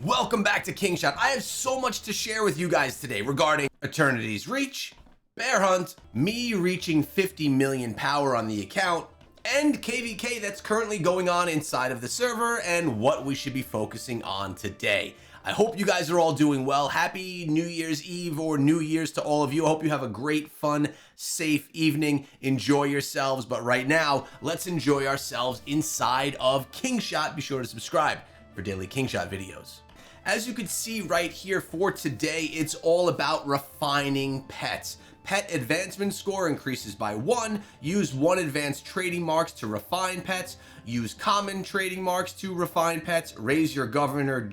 Welcome back to Kingshot. I have so much to share with you guys today regarding Eternity's Reach, Bear Hunt, me reaching 50 million power on the account, and KvK that's currently going on inside of the server, and what we should be focusing on today. I hope you guys are all doing well. Happy New Year's Eve or New Year's to all of you. I hope you have a great, fun, safe evening. Enjoy yourselves. But right now, let's enjoy ourselves inside of Kingshot. Be sure to subscribe for daily Kingshot videos. As you can see right here for today, it's all about refining pets. Pet advancement score increases by 1. Use 1 advanced trading marks to refine pets. Use common trading marks to refine pets. Raise your governor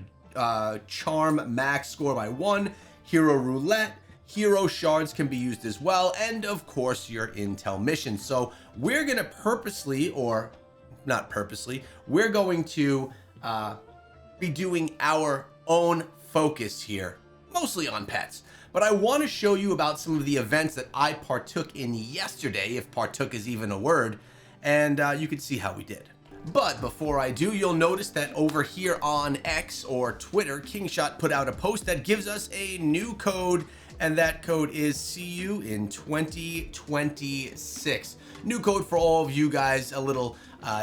charm max score by 1. Hero roulette. Hero shards can be used as well. And of course, your intel mission. So we're going to purposely, or not purposely, we're going to be doing our own focus here, mostly on pets. But I want to show you about some of the events that I partook in yesterday, if partook is even a word, and you can see how we did. But before I do, you'll notice that over here on X or Twitter, Kingshot put out a post that gives us a new code, and that code is see you in 2026. New code for all of you guys, a little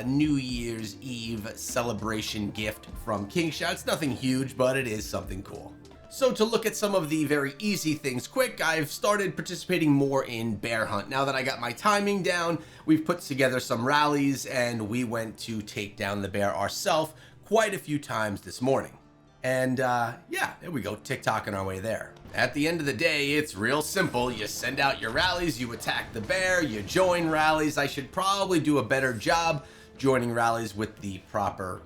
New Year's Eve celebration gift from Kingshot. It's nothing huge, but it is something cool. So to look at some of the very easy things quick, I've started participating more in Bear Hunt. Now that I got my timing down, we've put together some rallies and we went to take down the bear ourselves quite a few times this morning. And yeah, there we go, TikToking our way there. At the end of the day, it's real simple. You send out your rallies, you attack the bear, you join rallies. I should probably do a better job joining rallies with the proper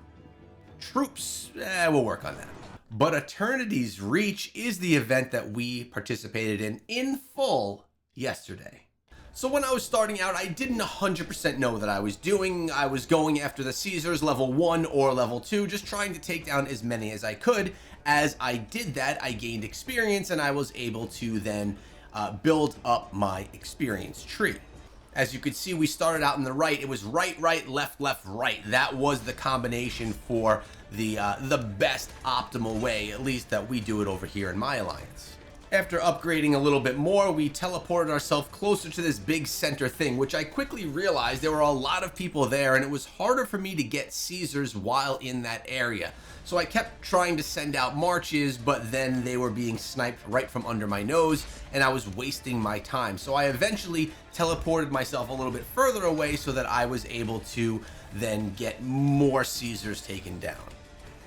troops. We'll work on that. But Eternity's Reach is the event that we participated in full yesterday. So when I was starting out, I didn't 100% know what I was doing. I was going after the Caesars level 1 or level 2, just trying to take down as many as I could. As I did that, I gained experience and I was able to then build up my experience tree. As you could see, we started out on the right. It was right, left, right. That was the combination for the best optimal way, at least that we do it over here in my alliance. After upgrading a little bit more, we teleported ourselves closer to this big center thing, which I quickly realized there were a lot of people there and it was harder for me to get Caesars while in that area. So I kept trying to send out marches, but then they were being sniped right from under my nose and I was wasting my time. So I eventually teleported myself a little bit further away so that I was able to then get more Caesars taken down.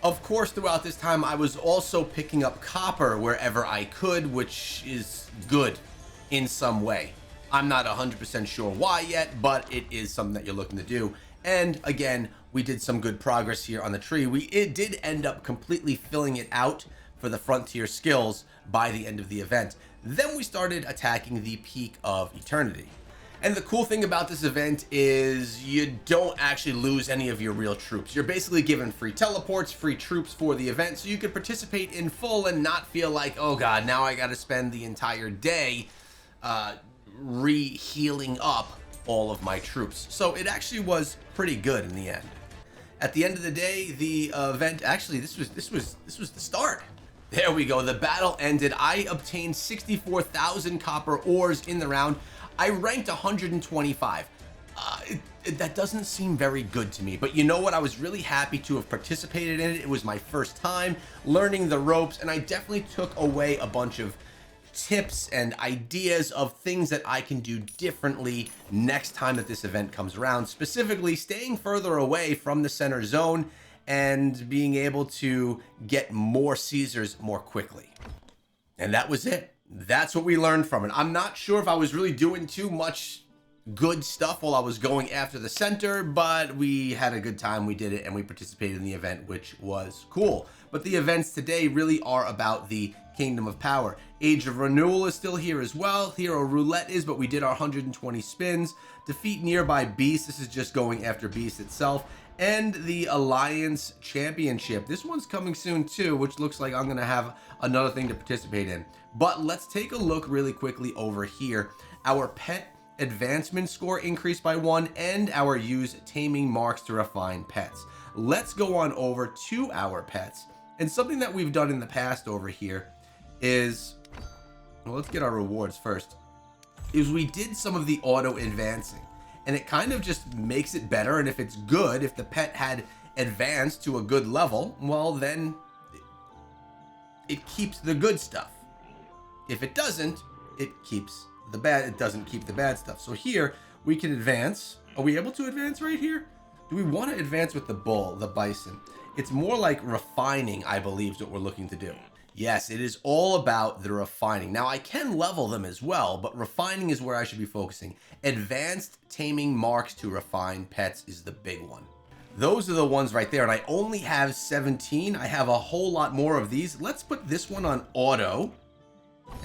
Of course, throughout this time, I was also picking up copper wherever I could, which is good in some way. I'm not 100% sure why yet, but it is something that you're looking to do. And again, we did some good progress here on the tree. It did end up completely filling it out for the frontier skills by the end of the event. Then we started attacking the Peak of Eternity. And the cool thing about this event is you don't actually lose any of your real troops. You're basically given free teleports, free troops for the event, so you can participate in full and not feel like, oh god, now I gotta spend the entire day re-healing up all of my troops. So it actually was pretty good in the end. At the end of the day, the event, actually this was the start. There we go, the battle ended. I obtained 64,000 copper ores in the round. I ranked 125. That doesn't seem very good to me, but you know what? I was really happy to have participated in it. It was my first time learning the ropes, and I definitely took away a bunch of tips and ideas of things that I can do differently next time that this event comes around, specifically staying further away from the center zone and being able to get more Caesars more quickly. And that was it. That's what we learned from it. I'm not sure if I was really doing too much good stuff while I was going after the center, but we had a good time. We did it and we participated in the event, which was cool. But the events today really are about the Kingdom of Power. Age of Renewal is still here as well. Hero Roulette is, but we did our 120 spins. Defeat nearby beasts. This is just going after beasts itself. And the Alliance Championship. This one's coming soon too, which looks like I'm gonna have another thing to participate in. But let's take a look really quickly over here. Our pet advancement score increased by 1 and our use taming marks to refine pets. Let's go on over to our pets And something that we've done in the past over here is, well, let's get our rewards first, is we did some of the auto advancing, and it kind of just makes it better. And if it's good, if the pet had advanced to a good level, well, then it keeps the good stuff. If it doesn't, it keeps the bad. It doesn't keep the bad stuff. So here we can advance. Are we able to advance right here? Do we want to advance with the bull, the bison? It's more like refining, I believe, is what we're looking to do. Yes, it is all about the refining. Now, I can level them as well, but refining is where I should be focusing. Advanced taming marks to refine pets is the big one. Those are the ones right there, and I only have 17. I have a whole lot more of these. Let's put this one on auto,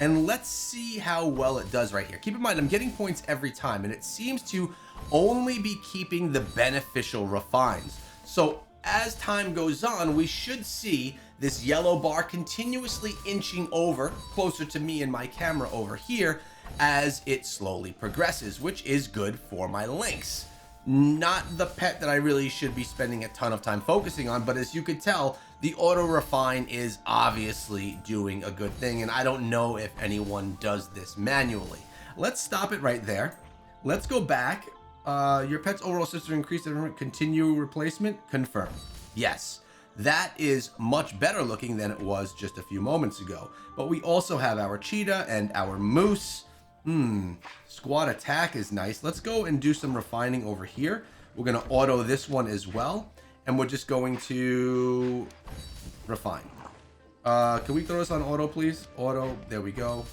and let's see how well it does right here. Keep in mind, I'm getting points every time, and it seems to only be keeping the beneficial refines. So as time goes on, we should see this yellow bar continuously inching over closer to me and my camera over here as it slowly progresses, which is good for my lynx. Not the pet that I really should be spending a ton of time focusing on, but as you could tell, the auto refine is obviously doing a good thing, and I don't know if anyone does this manually. Let's stop it right there. Let's go back. Your pet's overall system increased. Continue replacement. Confirm. Yes, that is much better looking than it was just a few moments ago. But we also have our cheetah and our moose. Squad attack is nice. Let's go and do some refining over here. We're going to auto this one as well. And we're just going to refine. Can we throw this on auto, please? Auto. There we go.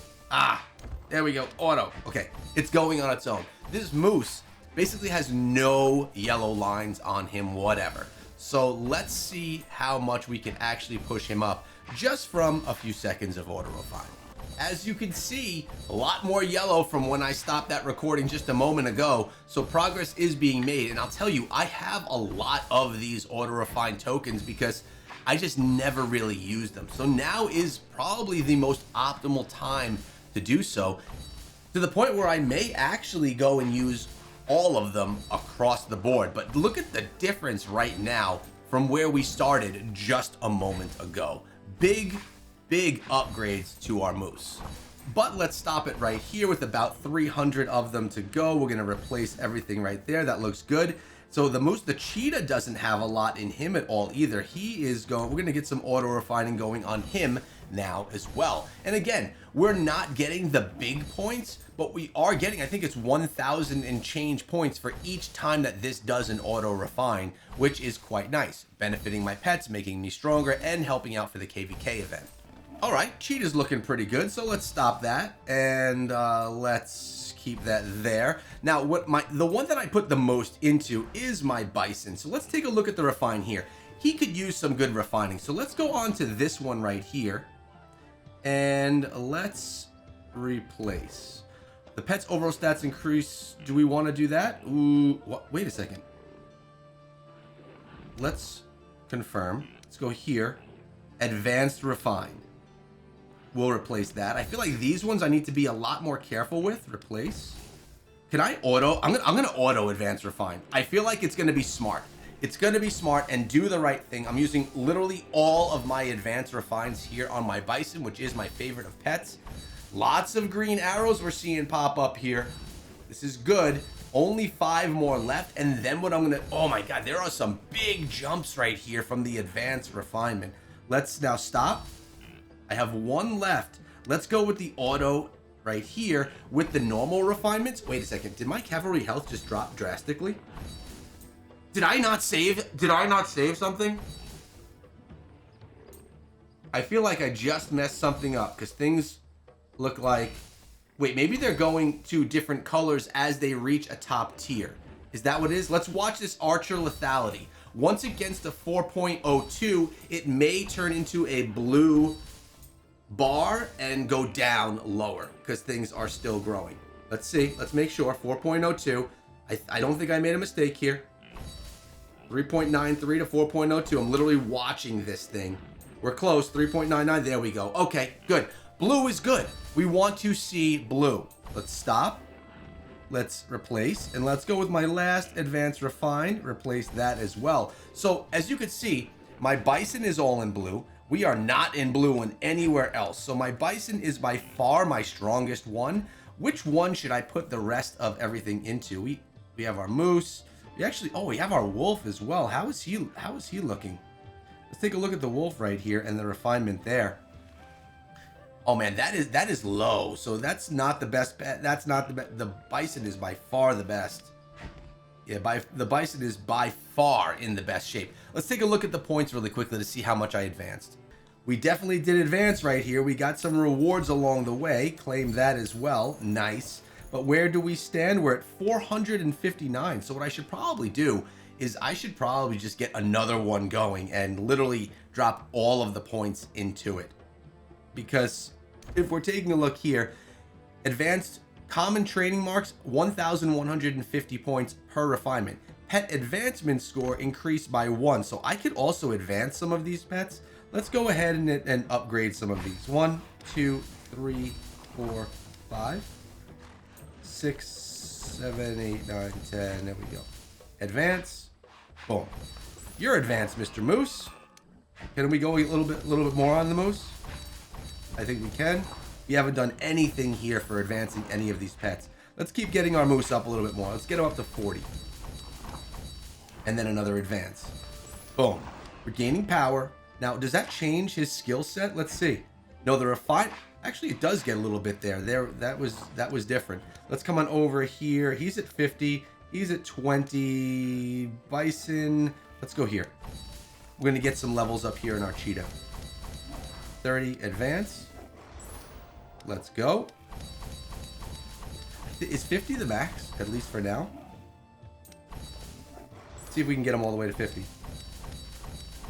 There we go. Auto. Okay. It's going on its own. This moose basically has no yellow lines on him, whatever. So let's see how much we can actually push him up just from a few seconds of auto refine. As you can see, a lot more yellow from when I stopped that recording just a moment ago. So progress is being made. And I'll tell you, I have a lot of these auto refine tokens because I just never really use them. So now is probably the most optimal time to do so, to the point where I may actually go and use all of them across the board. But look at the difference right now from where we started just a moment ago. Big upgrades to our moose. But let's stop it right here with about 300 of them to go. We're going to replace everything right there. That looks good. So the moose, the cheetah doesn't have a lot in him at all either. We're going to get some auto refining going on him now as well. And again, we're not getting the big points, but we are getting, I think it's 1,000 and change points for each time that this does an auto refine, which is quite nice, benefiting my pets, making me stronger, and helping out for the KvK event. All right, cheetah's looking pretty good, so let's stop that, and let's keep that there. Now, the one that I put the most into is my bison, so let's take a look at the refine here. He could use some good refining, so let's go on to this one right here, and let's replace. The pet's overall stats increase. Do we want to do that? Ooh, what? Wait a second. Let's confirm. Let's go here. Advanced refine. We'll replace that. I feel like these ones I need to be a lot more careful with. Replace. Can I auto? I'm gonna auto advanced refine. I feel like it's gonna be smart. It's gonna be smart and do the right thing. I'm using literally all of my advanced refines here on my bison, which is my favorite of pets. Lots of green arrows we're seeing pop up here. This is good. Only 5 more left, and then what I'm gonna, oh my god, there are some big jumps right here from the advanced refinement. Let's now stop. I have 1 left. Let's go with the auto right here with the normal refinements. Wait a second, did my cavalry health just drop drastically? Did I not save something? I feel like I just messed something up because things look like, wait, maybe they're going to different colors as they reach a top tier. Is that what it is? Let's watch this archer lethality. Once it gets to 4.02, it may turn into a blue bar and go down lower because things are still growing. Let's see. Let's make sure. 4.02. I don't think I made a mistake here. 3.93 to 4.02. I'm literally watching this thing. We're close. 3.99. There we go. Okay, good. Blue is good. We want to see blue. Let's stop. Let's replace. And let's go with my last advanced refine. Replace that as well. So as you can see, my bison is all in blue. We are not in blue and anywhere else. So my bison is by far my strongest one. Which one should I put the rest of everything into? We have our moose. We actually, oh, we have our wolf as well. How is he looking? Let's take a look at the wolf right here and the refinement there. Oh man, that is low. So that's not the best bet. That's not the best. The bison is by far the best. Yeah, the bison is by far in the best shape. Let's take a look at the points really quickly to see how much I advanced. We definitely did advance right here. We got some rewards along the way. Claim that as well. Nice. But where do we stand? We're at 459. So what I should probably do is I should probably just get another one going and literally drop all of the points into it. Because if we're taking a look here, advanced common training marks, 1,150 points per refinement. Pet advancement score increased by 1. So I could also advance some of these pets. Let's go ahead and upgrade some of these. 1, 2, 3, 4, 5, 6, 7, 8, 9, 10. There we go. Advance. Boom. You're advanced, Mr. Moose. Can we go a little bit more on the moose? I think we can. We haven't done anything here for advancing any of these pets. Let's keep getting our moose up a little bit more. Let's get him up to 40. And then another advance. Boom. We're gaining power. Now, does that change his skill set? Let's see. No, the refine. Actually, it does get a little bit there. That was different. Let's come on over here. He's at 50. He's at 20. Bison. Let's go here. We're going to get some levels up here in our cheetah. 30 advance. Let's go. Is 50 the max, at least for now? Let's see if we can get them all the way to 50.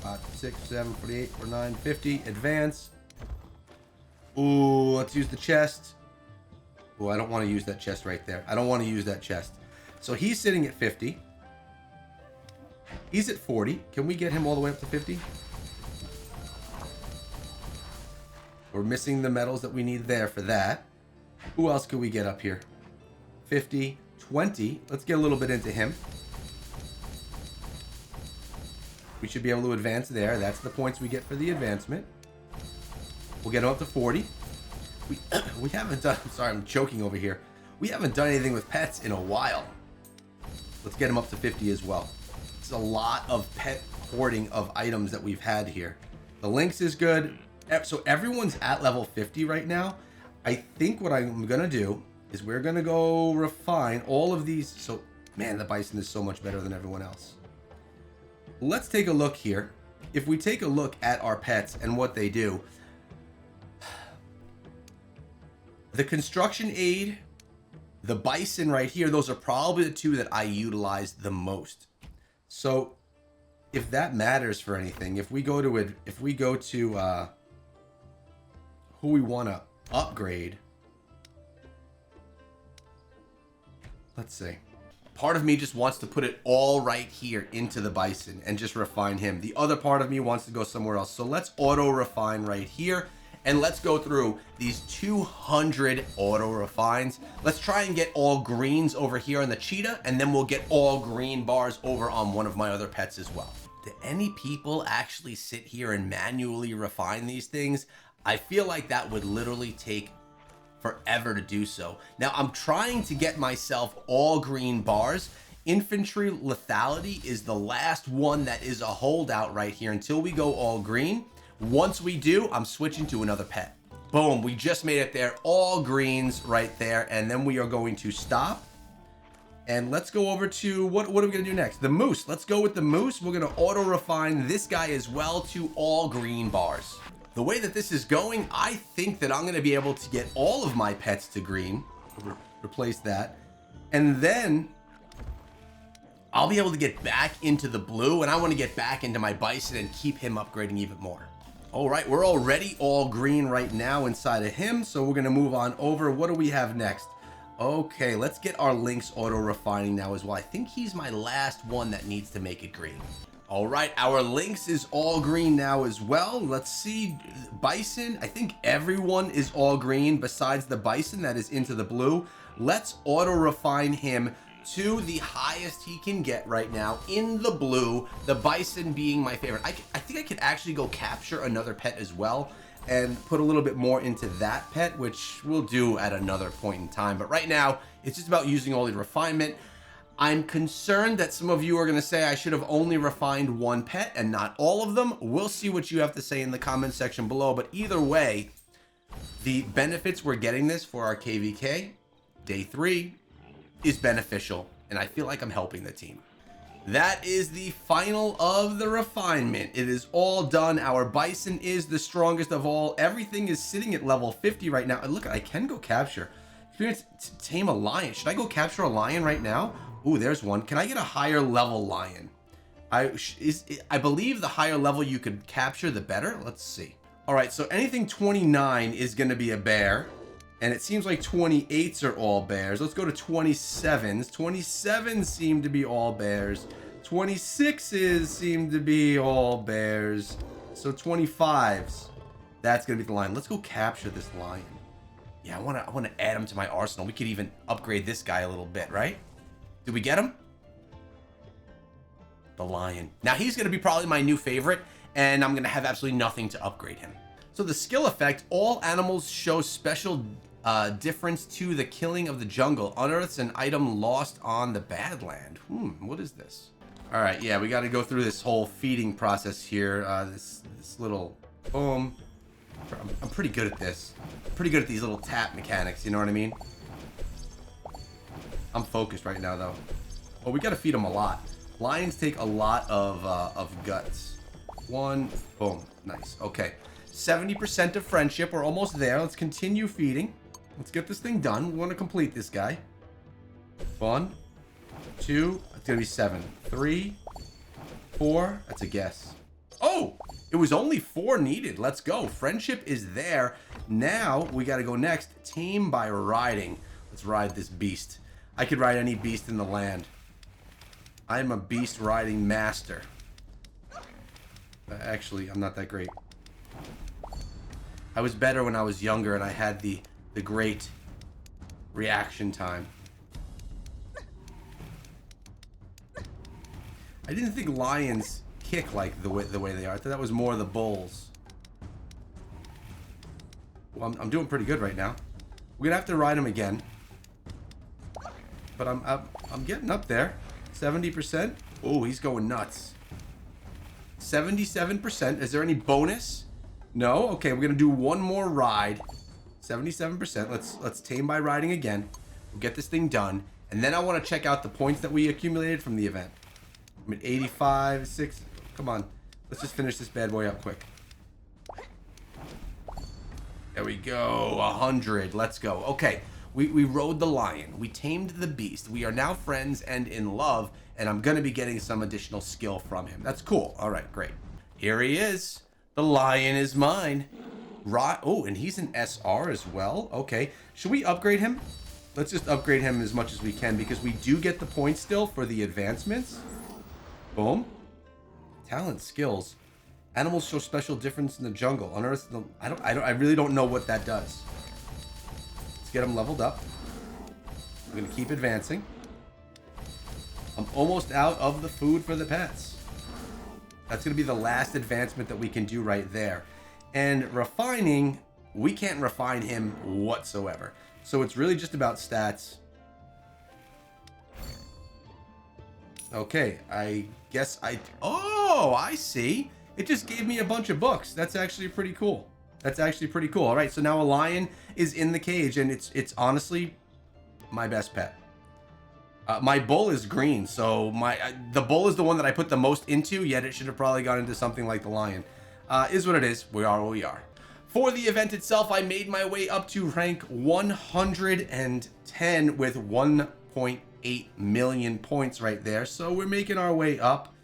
5, 6, 7, 48, 49, 50. Advance. Ooh, let's use the chest. Oh, I don't want to use that chest right there. I don't want to use that chest. So he's sitting at 50. He's at 40. Can we get him all the way up to 50? We're missing the medals that we need there for that. Who else could we get up here? 50, 20. Let's get a little bit into him. We should be able to advance there. That's the points we get for the advancement. We'll get him up to 40. We haven't done... I'm sorry, I'm choking over here. We haven't done anything with pets in a while. Let's get him up to 50 as well. It's a lot of pet hoarding of items that we've had here. The lynx is good. So everyone's at level 50 right now. I think what I'm going to do is we're going to go refine all of these. So, man, the bison is so much better than everyone else. Let's take a look here. If we take a look at our pets and what they do, the construction aid, the bison right here, those are probably the two that I utilize the most. So if that matters for anything, if we go to it, if we go to who we want to upgrade, let's see. Part of me just wants to put it all right here into the bison and just refine him. The other part of me wants to go somewhere else. So let's auto refine right here. And let's go through these 200 auto refines. Let's try and get all greens over here on the cheetah, and then we'll get all green bars over on one of my other pets as well. Do any people actually sit here and manually refine these things? I feel like that would literally take forever to do so. Now I'm trying to get myself all green bars. Infantry lethality is the last one that is a holdout right here until we go all green. Once we do, I'm switching to another pet. Boom, we just made it there. All greens right there. And then we are going to stop. And let's go over to, what are we going to do next? The moose. Let's go with the moose. We're going to auto refine this guy as well to all green bars. The way that this is going, I think that I'm going to be able to get all of my pets to green. Replace that. And then I'll be able to get back into the blue. And I want to get back into my bison and keep him upgrading even more. All right, we're already all green right now inside of him. So we're going to move on over. What do we have next? Okay, let's get our lynx auto refining now as well. I think he's my last one that needs to make it green. All right, our lynx is all green now as well. Let's see, bison. I think everyone is all green besides the bison that is into the blue. Let's auto refine him to the highest he can get right now in the blue, the bison being my favorite. I think I could actually go capture another pet as well and put a little bit more into that pet, which we'll do at another point in time. But right now, it's just about using all the refinement. I'm concerned that some of you are going to say I should have only refined one pet and not all of them. We'll see what you have to say in the comment section below. But either way, the benefits we're getting this for our KvK day 3 is beneficial, and I feel like I'm helping the team. That is the final of the refinement. It is all done. Our bison is the strongest of all. Everything is sitting at level 50 right now. And look, I can go capture. Experience to tame a lion. Should I go capture a lion right now? Ooh, there's one. Can I get a higher level lion? I believe the higher level you could capture, the better. Let's see. All right, so anything 29 is going to be a bear. And it seems like 28s are all bears. Let's go to 27s. 27s seem to be all bears. 26s seem to be all bears. So 25s, that's going to be the lion. Let's go capture this lion. Yeah, I want to add him to my arsenal. We could even upgrade this guy a little bit, right? Did we get him? The lion. Now he's going to be probably my new favorite, and I'm going to have absolutely nothing to upgrade him. So the skill effect, all animals show special difference to the killing of the jungle. Unearths an item lost on the Badland. What is this? All right, yeah, we got to go through this whole feeding process here. This little boom. I'm pretty good at this. Pretty good at these little tap mechanics, you know what I mean? I'm focused right now, though. Oh, we got to feed them a lot. Lions take a lot of guts. One, boom, nice. Okay, 70% of friendship. We're almost there. Let's continue feeding. Let's get this thing done. We want to complete this guy. 1, 2, it's gonna be 7. 3, 4. That's a guess. Oh, it was only 4 needed. Let's go. Friendship is there. Now we got to go next. Tame by riding. Let's ride this beast. I could ride any beast in the land. I'm a beast riding master. Actually, I'm not that great. I was better when I was younger and I had the great reaction time. I didn't think lions kick like the way they are. I thought that was more the bulls. Well, I'm doing pretty good right now. We're gonna have to ride him again, but I'm getting up there. 70%. Oh, he's going nuts. 77%. Is there any bonus? No. Okay, we're gonna do one more ride. 77%. Let's tame by riding again. We'll get this thing done, and then I want to check out the points that we accumulated from the event. I'm at 85, 6. Come on, let's just finish this bad boy up quick. There we go. 100. Let's go. Okay, we rode the lion. We tamed the beast. We are now friends and in love, and I'm gonna be getting some additional skill from him. That's cool. All right, great. Here he is. The lion is mine. Right. Oh, and he's an SR as well. Okay. Should we upgrade him? Let's just upgrade him as much as we can because we do get the points still for the advancements. Boom. Talent skills. Animals show special difference in the jungle. Unearth the, I really don't know what that does. Let's get him leveled up. I'm gonna keep advancing. I'm almost out of the food for the pets. That's gonna be the last advancement that we can do right there. And refining, we can't refine him whatsoever. So it's really just about stats. Okay, I guess oh, I see. It just gave me a bunch of books. That's actually pretty cool. That's actually pretty cool. All right, so now a lion is in the cage, and it's honestly my best pet. My bull is green, so the bull is the one that I put the most into, yet it should have probably gone into something like the lion. Is what it is. We are what we are. For the event itself, I made my way up to rank 110 with 1.8 million points right there. So we're making our way up.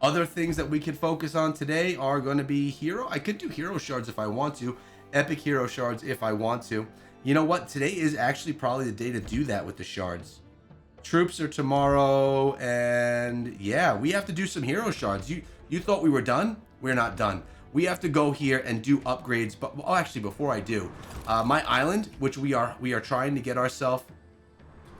Other things that we could focus on today are going to be hero. I could do hero shards if I want to. Epic hero shards if I want to. You know what? Today is actually probably the day to do that with the shards. Troops are tomorrow, and yeah, we have to do some hero shards. You thought we were done? We're not done. We have to go here and do upgrades. But oh, actually, before I do, my island, which we are trying to get ourselves.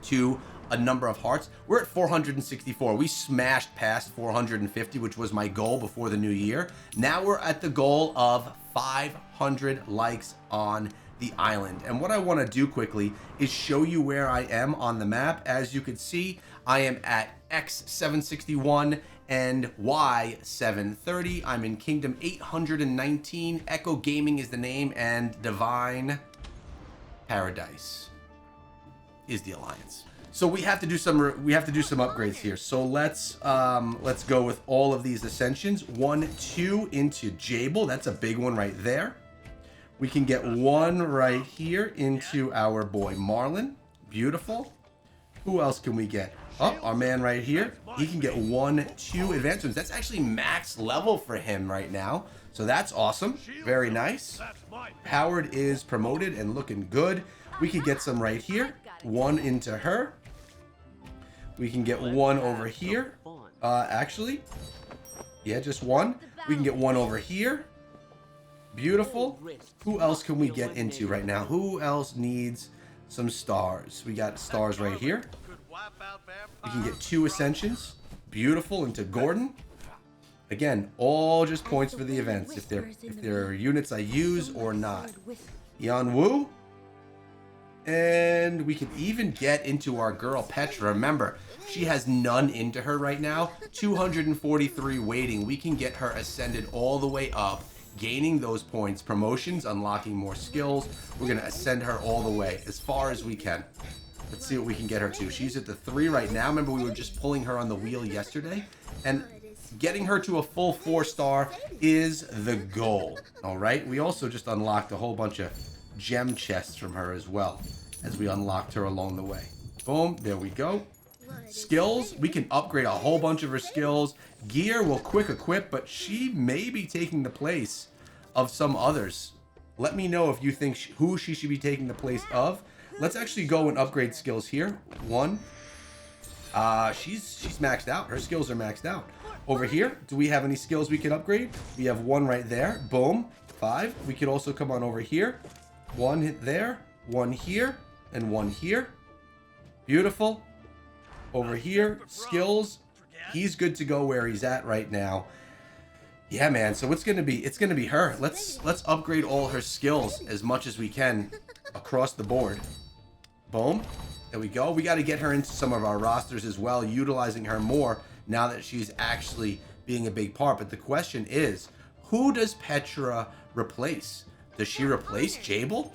to a number of hearts. We're at 464. We smashed past 450, which was my goal before the new year. Now we're at the goal of 500 likes on the island. And what I want to do quickly is show you where I am on the map. As you can see, I am at X761 and Y730. I'm in Kingdom 819. Echo Gaming is the name, and Divine Paradise is the alliance. So we have to do some upgrades here. So let's go with all of these ascensions. 1, 2 into Jable. That's a big one right there. We can get 1 right here into our boy Marlin. Beautiful. Who else can we get? Oh, our man right here. He can get 1, 2 advancements. That's actually max level for him right now. So that's awesome. Very nice. Howard is promoted and looking good. We could get some right here. 1 into her. We can get 1 over here. Actually, yeah, just 1. We can get 1 over here. Beautiful. Who else can we get into right now? Who else needs some stars? We got stars right here. We can get 2 ascensions. Beautiful, into Gordon. Again, all just points for the events, if they're units I use or not. Yan Wu. And we can even get into our girl Petra. Remember, she has none into her right now. 243 waiting. We can get her ascended all the way up, gaining those points, promotions, unlocking more skills. We're going to ascend her all the way as far as we can. Let's see what we can get her to. She's at the 3 right now. Remember, we were just pulling her on the wheel yesterday, and getting her to a full 4-star is the goal. All right. We also just unlocked a whole bunch of gem chests from her as well, as we unlocked her along the way. Boom. There we go. Skills. We can upgrade a whole bunch of her skills. Gear will quick equip, but she may be taking the place of some others. Let me know if you think who she should be taking the place of. Let's actually go and upgrade skills here. 1. She's maxed out. Her skills are maxed out. Over here, do we have any skills we can upgrade? We have 1 right there. Boom. 5. We could also come on over here. 1 hit there. 1 here. And 1 here. Beautiful. Over here, skills. He's good to go where he's at right now. Yeah, man. So it's gonna be her. Let's upgrade all her skills as much as we can across the board. Boom. There we go. We got to get her into some of our rosters as well, utilizing her more now that she's actually being a big part. But the question is, who does Petra replace? Does she replace Jable?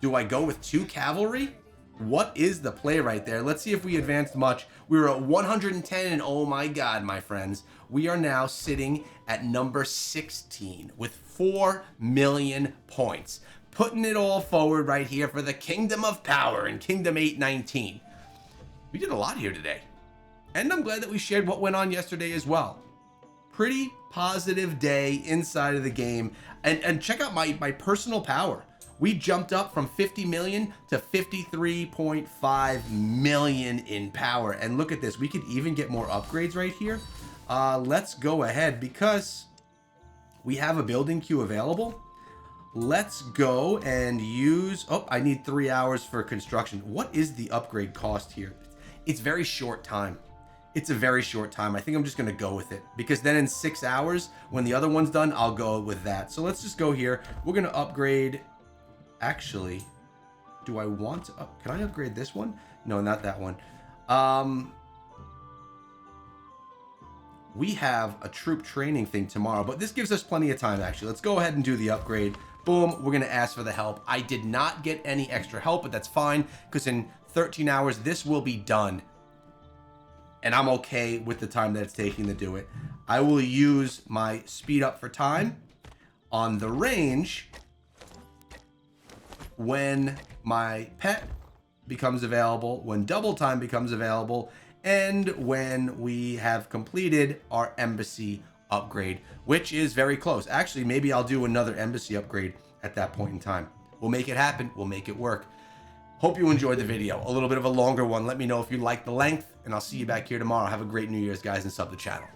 Do I go with 2 cavalry? What is the play right there? Let's see if we advanced much. We were at 110, and oh my god, my friends, we are now sitting at number 16 with 4 million points. Putting it all forward right here for the Kingdom of Power in Kingdom 819. We did a lot here today. And I'm glad that we shared what went on yesterday as well. Pretty positive day inside of the game. And check out my personal power. We jumped up from 50 million to 53.5 million in power. And look at this. We could even get more upgrades right here. Let's go ahead because we have a building queue available. Let's go and use... Oh, I need 3 hours for construction. What is the upgrade cost here? It's very short time. It's a very short time. I think I'm just going to go with it. Because then in 6 hours, when the other one's done, I'll go with that. So let's just go here. We're going to upgrade... Actually, do I want to... Can I upgrade this one? No, not that one. We have a troop training thing tomorrow, but this gives us plenty of time, actually. Let's go ahead and do the upgrade. Boom, we're going to ask for the help. I did not get any extra help, but that's fine, because in 13 hours, this will be done. And I'm okay with the time that it's taking to do it. I will use my speed up for time on the range when my pet becomes available, when double time becomes available, and when we have completed our embassy upgrade, which is very close. Actually, maybe I'll do another embassy upgrade at that point in time. We'll make it happen. We'll make it work. Hope you enjoyed the video. A little bit of a longer one. Let me know if you like the length, and I'll see you back here tomorrow. Have a great New Year's, guys, and sub the channel.